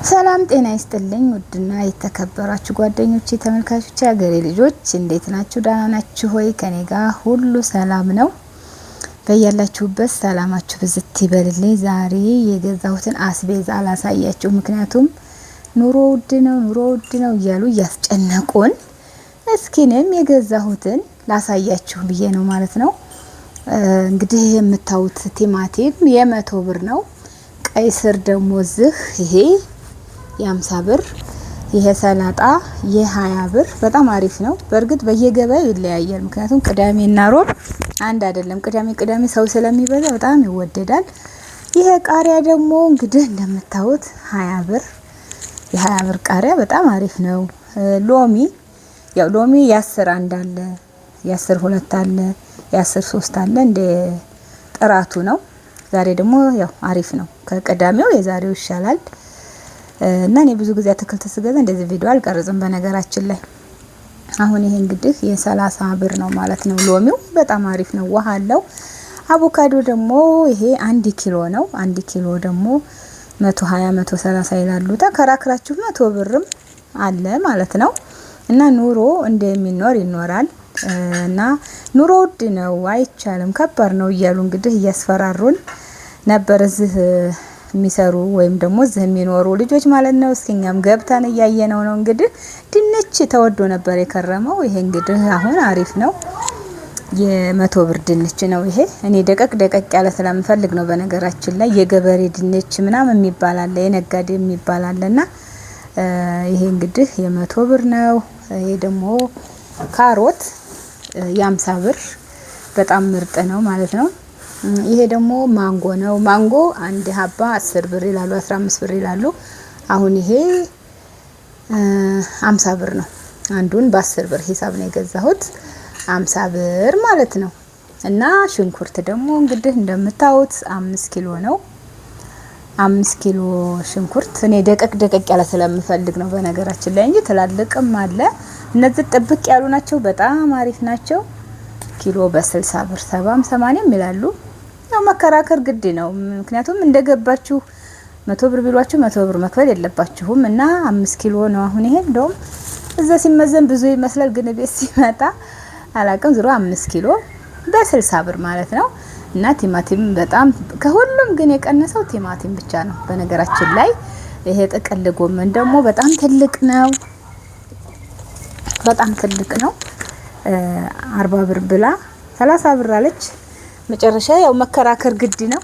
ሰላም ጤና ይስጥልኝ። ውድና የተከበራችሁ ጓደኞቼ፣ ተመልካቾቼ፣ ሀገሬ ልጆች እንዴት ናችሁ? ደህና ናችሁ ሆይ? ከኔ ጋር ሁሉ ሰላም ነው። በያላችሁበት ሰላማችሁ ብዝት ይበልልኝ። ዛሬ የገዛሁትን አስቤዛ አላሳያችሁ፣ ምክንያቱም ኑሮ ውድ ነው እያሉ እያስጨነቁን፣ እስኪንም የገዛሁትን ላሳያችሁ ብዬ ነው ማለት ነው። እንግዲህ የምታዩት ቲማቲም የ100 ብር ነው። ቀይ ስር ደግሞ ይሄ የ50 ብር፣ ይሄ ሰላጣ የ20 ብር። በጣም አሪፍ ነው። በእርግጥ በየገበያው ይለያያል፣ ምክንያቱም ቅዳሜና ሮብ አንድ አይደለም። ቅዳሜ ሰው ስለሚበዛ በጣም ይወደዳል። ይሄ ቃሪያ ደግሞ እንግዲህ እንደምታዩት 20 ብር። የ20 ብር ቃሪያ በጣም አሪፍ ነው። ሎሚ ሎሚ የ10 አንድ አለ፣ የ10 2 አለ፣ የ10 3 አለ። እንደ ጥራቱ ነው። ዛሬ ደግሞ አሪፍ ነው። ከቀዳሚው የዛሬው ይሻላል። እና እኔ ብዙ ጊዜ አትክልት ስገዛ እንደዚህ ቪዲዮ አልቀርጽም በነገራችን ላይ። አሁን ይሄ እንግዲህ የ30 ብር ነው ማለት ነው። ሎሚው በጣም አሪፍ ነው፣ ውሃ አለው። አቮካዶ ደግሞ ይሄ 1 ኪሎ ነው። 1 ኪሎ ደግሞ 120 130 ይላሉ። ተከራክራችሁ 100 ብርም አለ ማለት ነው። እና ኑሮ እንደሚኖር ይኖራል። እና ኑሮ ውድ ነው፣ አይቻልም፣ ከባድ ነው እያሉ እንግዲህ እያስፈራሩን ነበር እዚህ የሚሰሩ ወይም ደግሞ እዚህ የሚኖሩ ልጆች ማለት ነው። እስኪኛም ገብተን እያየነው ነው። እንግዲህ ድንች ተወዶ ነበር የከረመው። ይሄ እንግዲህ አሁን አሪፍ ነው። የ100 ብር ድንች ነው ይሄ። እኔ ደቀቅ ያለ ስለምፈልግ ነው። በነገራችን ላይ የገበሬ ድንች ምናምን የሚባል አለ፣ የነጋዴ የሚባል አለና ይሄ እንግዲህ የ100 ብር ነው። ይሄ ደግሞ ካሮት የ50 ብር በጣም ምርጥ ነው ማለት ነው። ይሄ ደግሞ ማንጎ ነው። ማንጎ አንድ ሀባ 10 ብር ይላሉ፣ 15 ብር ይላሉ። አሁን ይሄ 50 ብር ነው። አንዱን በ10 ብር ሂሳብ ነው የገዛሁት፣ 50 ብር ማለት ነው። እና ሽንኩርት ደግሞ እንግዲህ እንደምታዩት 5 ኪሎ ነው። 5 ኪሎ ሽንኩርት እኔ ደቀቅ ያለ ስለምፈልግ ነው በነገራችን ላይ እንጂ ትላልቅም አለ። እነዚህ ጥብቅ ያሉ ናቸው፣ በጣም አሪፍ ናቸው። ኪሎ በ60 ብር 70 80 ይላሉ። ያው መከራከር ግድ ነው፣ ምክንያቱም እንደገባችሁ 100 ብር ቢሏችሁ 100 ብር መክፈል የለባችሁም። እና 5 ኪሎ ነው አሁን ይሄ። እንደውም እዛ ሲመዘን ብዙ ይመስላል፣ ግን ቤት ሲመጣ አላቅም። 5 ኪሎ በ60 ብር ማለት ነው። እና ቲማቲም በጣም ከሁሉም ግን የቀነሰው ቲማቲም ብቻ ነው በነገራችን ላይ። ይሄ ጥቅል ጎመን ደግሞ በጣም ትልቅ ነው፣ በጣም ትልቅ ነው። 40 ብር ብላ 30 ብር አለች። መጨረሻ ያው መከራከር ግድ ነው።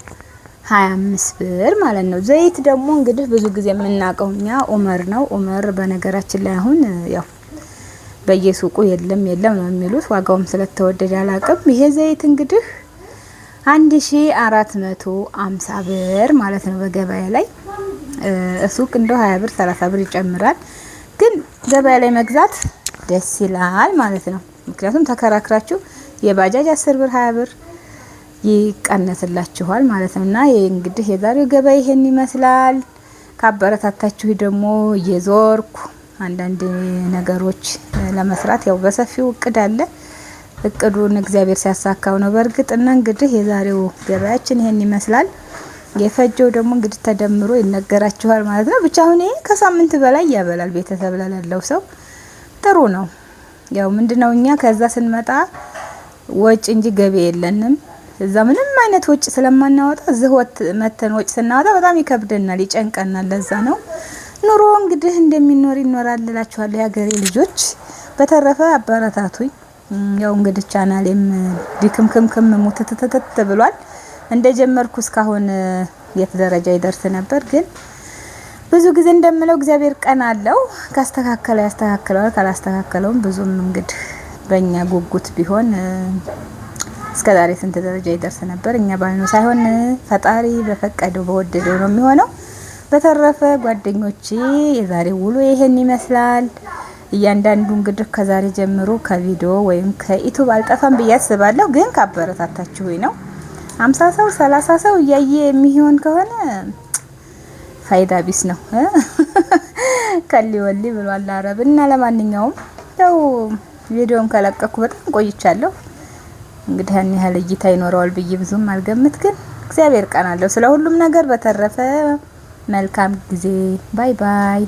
25 ብር ማለት ነው። ዘይት ደግሞ እንግዲህ ብዙ ጊዜ የምናውቀው እኛ ኡመር ነው። ኡመር በነገራችን ላይ አሁን ያው በየሱቁ የለም ነው የሚሉት። ዋጋውም ስለተወደደ አላቅም። ይሄ ዘይት እንግዲህ 1450 ብር ማለት ነው በገበያ ላይ። ሱቅ እንደው 20 ብር 30 ብር ይጨምራል። ግን ገበያ ላይ መግዛት ደስ ይላል ማለት ነው። ምክንያቱም ተከራክራችሁ የባጃጅ 10 ብር 20 ብር ይቀነስላችኋል ማለት ነው። እና እንግዲህ የዛሬው ገበያ ይሄን ይመስላል። ካበረታታችሁ ደግሞ እየዞርኩ አንዳንድ ነገሮች ለመስራት ያው በሰፊው እቅድ አለ። እቅዱን እግዚአብሔር ሲያሳካው ነው በእርግጥ። እና እንግዲህ የዛሬው ገበያችን ይሄን ይመስላል። የፈጀው ደግሞ እንግዲህ ተደምሮ ይነገራችኋል ማለት ነው። ብቻ አሁን ይሄ ከሳምንት በላይ ያበላል። ቤተሰብ ለሌለው ሰው ጥሩ ነው። ያው ምንድነው እኛ ከዛ ስንመጣ ወጭ እንጂ ገቢ የለንም። እዛ ምንም አይነት ወጭ ስለማናወጣ እዚህ መተን ወጭ ስናወጣ በጣም ይከብደናል፣ ይጨንቀናል። ለዛ ነው ኑሮ እንግዲህ እንደሚኖር ይኖራል እላችኋለሁ የሀገሬ ልጆች። በተረፈ አበረታቱኝ። ያው እንግዲህ ቻናሌም ዲክምክም ሙትትትት ብሏል። እንደጀመርኩ እስካሁን የት ደረጃ ይደርስ ነበር። ግን ብዙ ጊዜ እንደምለው እግዚአብሔር ቀን አለው፣ ካስተካከለ ያስተካክለዋል፣ ካላስተካከለውም ብዙም እንግዲህ በእኛ ጉጉት ቢሆን እስከዛሬ ስንት ደረጃ ይደርስ ነበር። እኛ ባልነው ሳይሆን ፈጣሪ በፈቀደው በወደደው ነው የሚሆነው። በተረፈ ጓደኞቼ የዛሬ ውሎ ይሄን ይመስላል። እያንዳንዱ እንግዲህ ከዛሬ ጀምሮ ከቪዲዮ ወይም ከዩቲዩብ አልጠፋም ብዬ አስባለሁ። ግን ካበረታታችሁኝ ነው። 50 ሰው 30 ሰው እያየ የሚሆን ከሆነ ፋይዳ ቢስ ነው። ከሊ ወሊ ብሏል አረብ። እና ለማንኛውም ያው ቪዲዮን ከለቀኩ በጣም ቆይቻለሁ። እንግዲህ ያን ያህል እይታ ይኖረዋል ብዬ ብዙም አልገምት፣ ግን እግዚአብሔር ቀን አለው ስለ ሁሉም ነገር። በተረፈ መልካም ጊዜ። ባይ ባይ።